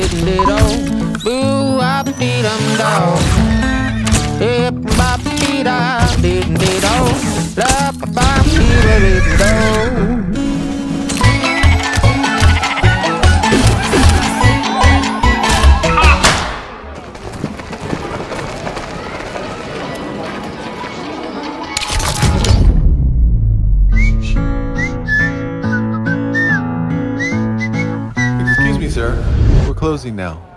diddle. Boo, I beat 'em down. Hip, bop, beat, I diddle. Love, bop, diddle. Excuse me, sir. We're closing now.